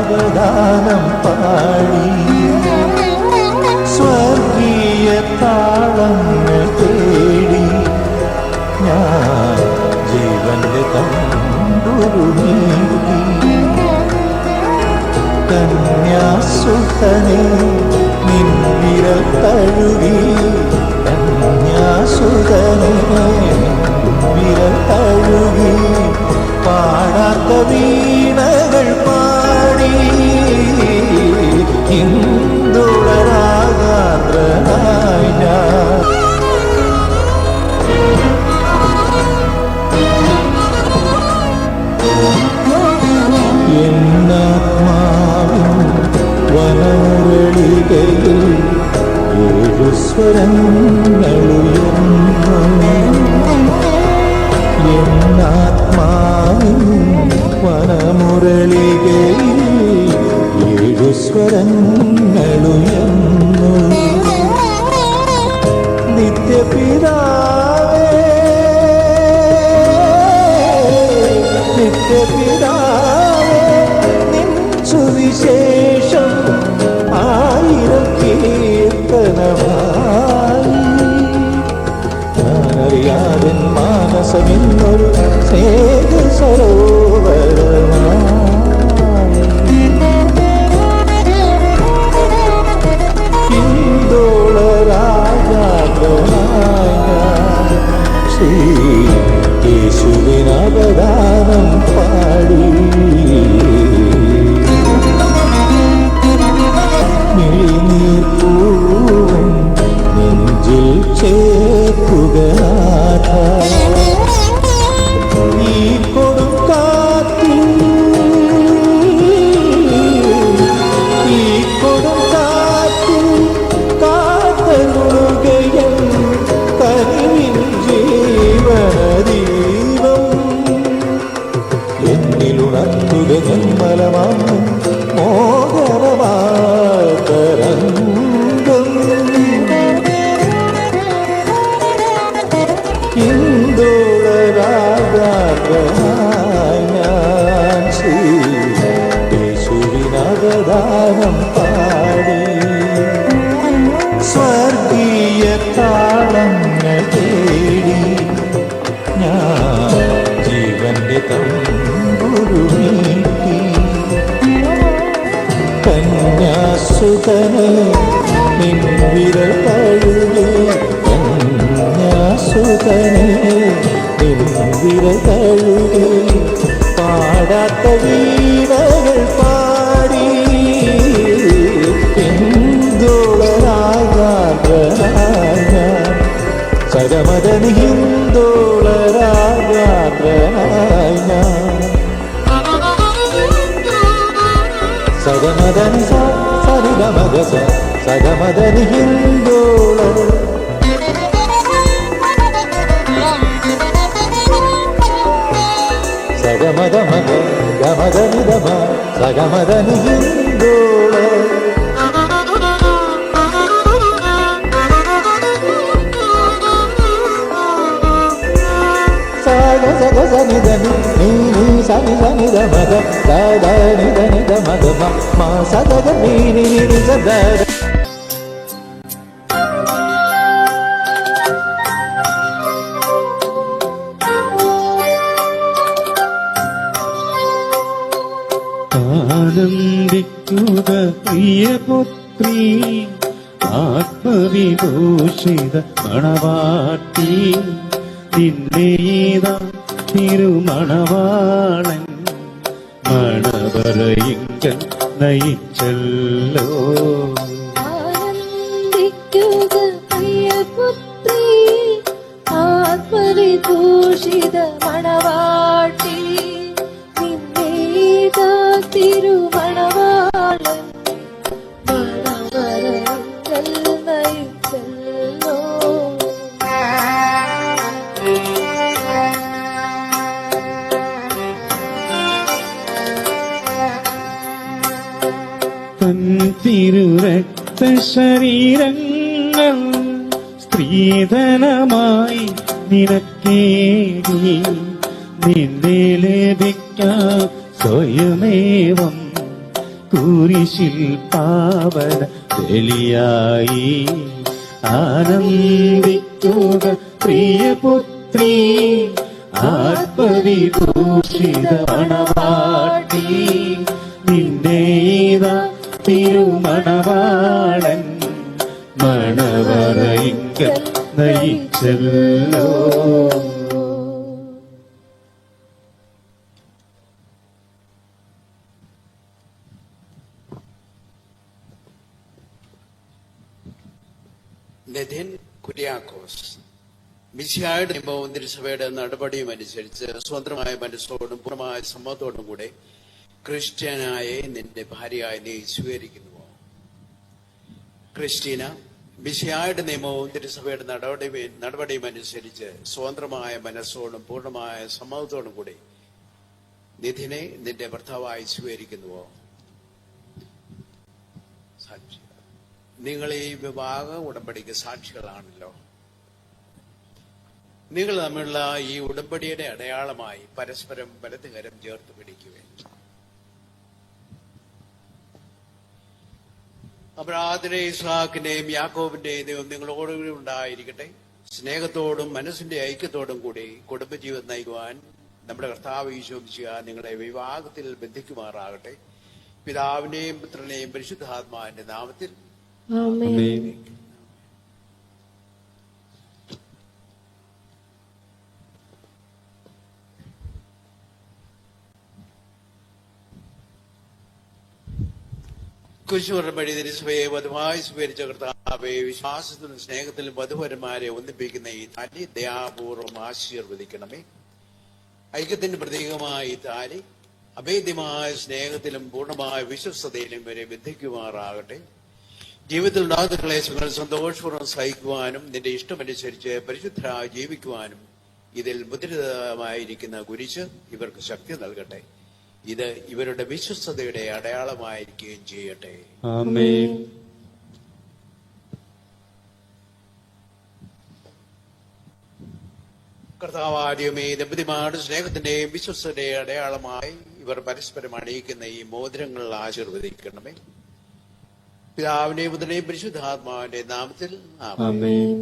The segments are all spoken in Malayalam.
നവദാനം പാടി സ്വർഗീയ താളങ്ങൾ തേടി ഞാൻ ജീവന്റെ തമ്പുരു നീട്ടി കന്യാസുതനെ നിൻ വിരൽ തഴുകി കന്യാസുതനെ വിരൽ തഴുകി പാടാത്ത വീണകൾ പാടി ഇന്ദുളരാഗാദ്രനായി ഞാൻ എന്നാത്മാവിൻ വനമുരളികയിൽ ഏഴു സ്വരങ്ങളുയർന്നു എന്നാത്മാവിൻ വനമുരളികയിൽ ഏഴു സ്വരങ്ങളുയർന്നു നിത്യപിതാവേ നിത്യപിതാവേ നിൻ സുവിശേഷം ആയിരം കീർത്തനമായി ഞാനറിയാതെ മാനസമെന്നൊരു സ്നേഹ സരോവരമായി ശ്രീ യേശുവിനവദാനം പാടി മിഴിനീർപ്പൂവൻ നെഞ്ചിൽ ചേർക്കുകനാഥ ഈ കൊടുങ്കാറ്റിൽ ഈ കൊടുങ്കാറ്റിൽ കാത്തരുളുകയും കനിവിൻ ജീവനദീപം എന്നിലുണർത്തുക ജന്മലമാകും മോഹനമായ തരംഗം ഇന്ദുളരാഗാദ്രനായി ഞാൻ ശ്രീ യേശുവിനവദാനം പാടി സ്വർഗീയ താളങ്ങൾ തേടി ഞാൻ ജീവന്റെ തമ്പുരു നീട്ടി കന്യാസുതനെ നിൻ വിരൽ തഴുകി കന്യാസുതനെ നിൻ വിരൽ തഴുകി പാടാത്ത വീണകൾ പാടി ഹിന്ദുളരാഗാദ്രനായ സഗമദനി ഹിന്ദുളരാഗാദ്രനായ സഗമദനി സരിഗമഗ സഗമദനി ഹിന്ദോള സഗമദമഗ ഗമദനിദമ സഗമദനി ഹിന്ദോള సగ సని దని నీ నీ సని సని ద మగ ద ద ని ద ని ద మగ మ మా సగ నీ ని ని ని స ద ആനന്ദിക്കുക പ്രിയപുത്രീ ആത്മവിഭൂഷിത മണവാട്ടി നിന്നേത തിരുമണവാളൻ മണവറയിങ്കൽ നയിച്ചല്ലോ ആനന്ദിക്കുക പ്രിയപുത്രീ ആത്മവിഭൂഷിത മണവാട്ടി നിന്നേത തിരുമണവാളൻ മണവറയിങ്കൽ നയിച്ചല്ലോ തിരുരക്തശരീരങ്ങൾ സ്ത്രീധനമായി നിനക്കേകി നിന്നെ ലഭിക്കാം സ്വയമേവം കുരിശിൽ പാവന ബലിയായി. ആനന്ദിക്കുക പ്രിയപുത്രി, ആത്മവിഭൂഷിത മണവാട്ടി. നിന്റെ ഇതാ തിരുമണവാളൻ മണവറയിങ്കൽ നയിച്ചല്ലോ. നിധിൻ കുര്യാക്കോസ് മിശിഹായുടെ നിയമവും തിരുസഭയുടെ നടപടിയും അനുസരിച്ച് സ്വതന്ത്രമായ മനസ്സോടും പൂർണ്ണമായ സമ്മതത്തോടും കൂടെ ക്രിസ്ത്യനായെ നിന്റെ ഭാര്യയായി നീ സ്വീകരിക്കുന്നുവോ? ക്രിസ്റ്റീന മിശിഹായുടെ നിയമവും തിരുസഭയുടെ നടപടിയും അനുസരിച്ച് സ്വതന്ത്രമായ മനസ്സോടും പൂർണ്ണമായ സമ്മതത്തോടും കൂടി നിധിനെ നിന്റെ ഭർത്താവായി സ്വീകരിക്കുന്നുവോ? സാക്ഷി, നിങ്ങൾ ഈ വിവാഹ ഉടമ്പടിക്ക് സാക്ഷികളാണല്ലോ. നിങ്ങൾ തമ്മിലുള്ള ഈ ഉടമ്പടിയുടെ അടയാളമായി പരസ്പരം വലതുകരം ചേർത്ത് പിടിക്കുവേൻ. അബ്രാഹാമിന്റെയും ഇസ്ഹാക്കിന്റെയും യാക്കോബിന്റെയും ദൈവം നിങ്ങളോടുകൂടി ഉണ്ടായിരിക്കട്ടെ. സ്നേഹത്തോടും മനസ്സിന്റെ ഐക്യത്തോടും കൂടി കുടുംബജീവിതം നയിക്കുവാൻ നമ്മുടെ കർത്താവ് ഈശോ മിശിഹാ നിങ്ങളെ വിവാഹത്തിൽ ബന്ധിക്കുമാറാകട്ടെ. പിതാവിന്റെയും പുത്രനെയും പരിശുദ്ധാത്മാവിന്റെ നാമത്തിൽ ആമേൻ. കുരിശുമരണ തിരുസഭയെ വധുവായി സ്വീകരിച്ച കർത്താവെ, വിശ്വാസത്തിലും സ്നേഹത്തിലും വധുവരന്മാരെ ഒന്നിപ്പിക്കുന്ന ഈ താലി ദയാപൂർവം ആശീർവദിക്കണമേ. ഐക്യത്തിന്റെ പ്രതീകമായ ഈ താലി അഭേദ്യമായ സ്നേഹത്തിലും പൂർണ്ണമായ വിശ്വസ്തയിലും വരെ ബന്ധിക്കുമാറാകട്ടെ. ജീവിതത്തിൽ ഉണ്ടാകുന്ന ക്ലേശങ്ങൾ സന്തോഷപൂർവ്വം സഹിക്കുവാനും നിന്റെ ഇഷ്ടമനുസരിച്ച് പരിശുദ്ധരായി ജീവിക്കുവാനും ഇതിൽ മുദ്രിതമായിരിക്കുന്ന കുരിശ് ഇവർക്ക് ശക്തി നൽകട്ടെ. ഇത് ഇവരുടെ വിശ്വസ്തയുടെ അടയാളമായിരിക്കുകയും ചെയ്യട്ടെ. ആമേൻ. കർത്താവാദ്യമേ ദമ്പതിമാരുടെ സ്നേഹത്തിന്റെയും വിശ്വസ്തയുടെയും അടയാളമായി ഇവർ പരസ്പരം അണിയിക്കുന്ന ഈ മോതിരങ്ങൾ ആശീർവദിക്കണമേ. പിതാവിന്റെയും പുത്രന്റെയും പരിശുദ്ധാത്മാവിന്റെ നാമത്തിൽ ആമേൻ.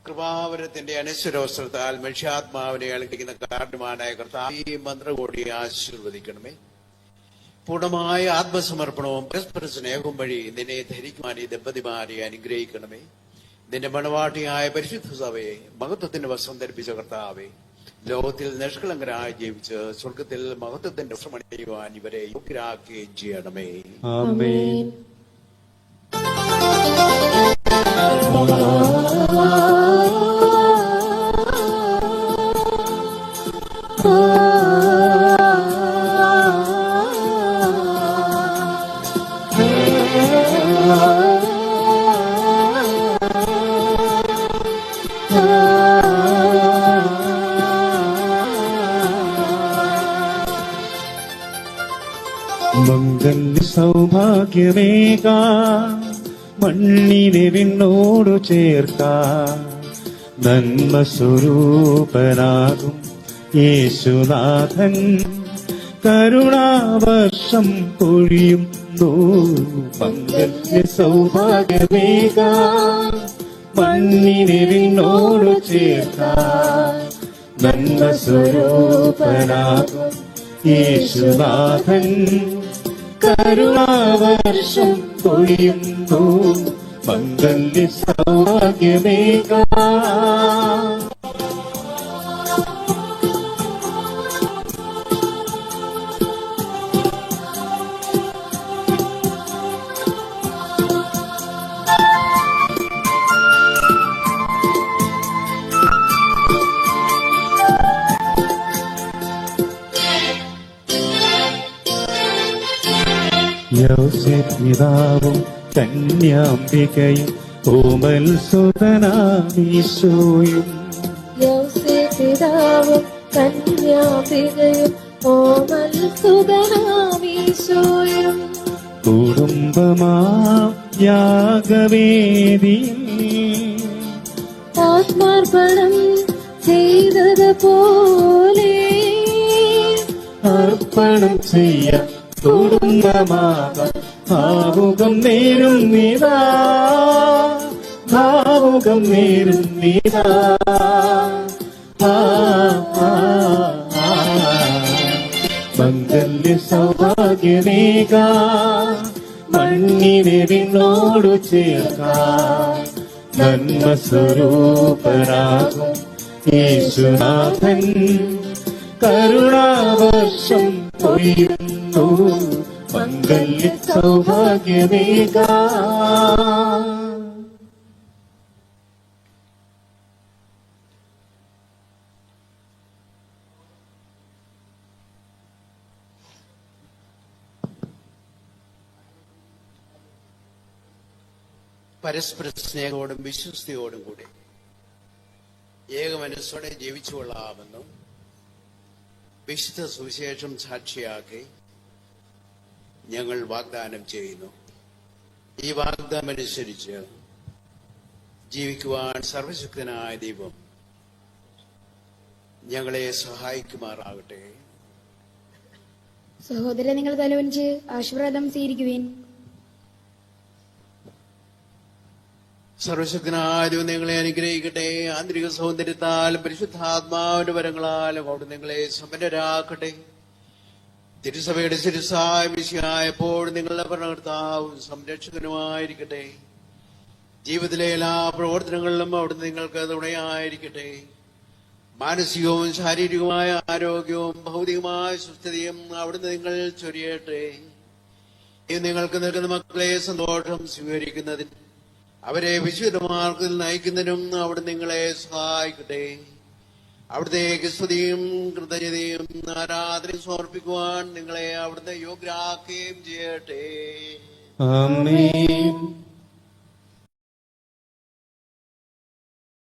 കൃപാവരത്തിന്റെ അനശ്വരോസ്ത്രത്താൽ മനുഷ്യാത്മാവിനെ അലട്ടിക്കുന്ന കാരണമായ കർത്താവ് ഈ മന്ത്രകോടിയെ ആശീർവദിക്കണമേ. പൂർണ്ണമായ ആത്മസമർപ്പണവും പരസ്പര സ്നേഹവും വഴി നിന്നെ ധരിക്കുവാൻ ഈ ദമ്പതിമാരെ അനുഗ്രഹിക്കണമേ. നിന്റെ മണവാട്ടിയായ പരിശുദ്ധ സഭയെ മഹത്വത്തിന്റെ വസ്ത്രം ധരിപ്പിച്ച കർത്താവെ, ലോകത്തിൽ നിഷ്കളങ്കരായി ജീവിച്ച് സ്വർഗത്തിൽ മഹത്വത്തിന്റെ വസ്ത്രമണിയുവാൻ ഇവരെ യോഗ്യരാക്കുകയും ചെയ്യണമേ. ആമേൻ. മംഗല്യ സൗഭാഗ്യമേക മണ്ണിനെ വിണ്ണോടു ചേർക്കാൻ നന്മ സ്വരൂപനാകും യേശുനാഥൻ കരുണാവർഷം പൊഴിയുന്നു. മംഗല്യ സൗഭാഗ്യമേക മണ്ണിനെ വിണ്ണോടു ചേർക്കാൻ നന്മ സ്വരൂപനാകും യേശുനാഥൻ കരുണാവർഷം പൊഴിയുന്നു. മംഗല്യ സൗഭാഗ്യമേക യോസേഫ് പിതാവും കന്യാംബികയും ഓമൽ സുതനാമീശോയും യോസേഫ് പിതാവും കന്യാംബികയും ഓമൽ സുതനാമീശോയും കുടുംബമാം യാഗവേദിയിൽ ആത്മാർപ്പണം ചെയ്തതുപോലെ അർപ്പണം ചെയ്യാം കുടുംബമാകാം ഭാവുകം നേരുന്നിതാ ഭാവുകം നേരുന്നിതാ മംഗല്യ സൗഭാഗ്യമേക മണ്ണിനെന്നോടു ചേർക്കാം നന്മ സ്വരൂപരാകും യേശുനാഥൻ കരുണാവർഷം പൊഴിയുന്നു മംഗല്യ സൗഭാഗ്യമേക. പരസ്പര സ്നേഹത്തോടും വിശ്വസ്തയോടും കൂടി ഏകമനസ്സോടെ ജീവിച്ചു കൊള്ളാമെന്നും വിശുദ്ധ സുവിശേഷം സാക്ഷിയാക്കി ഞങ്ങൾ വാഗ്ദാനം ചെയ്യുന്നു. ഈ വാഗ്ദാനം അനുസരിച്ച് ജീവിക്കുവാൻ സർവശക്തനായ ദൈവം ഞങ്ങളെ സഹായിക്കുമാറാകട്ടെ. സഹോദരൻ, നിങ്ങൾ തലവനിച്ച് ആശീർവാദം സ്വീകരിക്കുവിൻ. സർവശക്തനായ ദൈവം നിങ്ങളെ അനുഗ്രഹിക്കട്ടെ. ആന്തരിക സൗന്ദര്യത്താലും പരിശുദ്ധാത്മാവിന്റെ വരങ്ങളാലും അവിടെ നിങ്ങളെ സമ്പന്നരാക്കട്ടെ. തിരുസഭയുടെ ശിരസ്സായ മിശിഹായ എപ്പോഴും നിങ്ങളുടെ ഭരണകർത്താവും സംരക്ഷകനുമായിരിക്കട്ടെ. ജീവിതത്തിലെ എല്ലാ പ്രവർത്തനങ്ങളിലും അവിടുന്ന് നിങ്ങൾക്ക് തുണയായിരിക്കട്ടെ. മാനസികവും ശാരീരികവുമായ ആരോഗ്യവും ഭൗതികമായ സുസ്ഥിതിയും അവിടുന്ന് നിങ്ങൾ ചൊരിയട്ടെ. നിങ്ങൾക്ക് നൽകുന്ന മക്കളെ സന്തോഷം സ്വീകരിക്കുന്നതിന് അവരെ വിശുദ്ധമാർഗത്തിൽ നയിക്കുന്നതിനും അവിടെ നിങ്ങളെ സഹായിക്കട്ടെ. അവിടുത്തേക്ക് സ്തുതിയും കൃതജ്ഞതയും ആരാധനയും സമർപ്പിക്കുവാൻ നിങ്ങളെ അവിടുന്ന് യോഗ്യരാക്കുകയും ചെയ്യട്ടെ. ആമേൻ.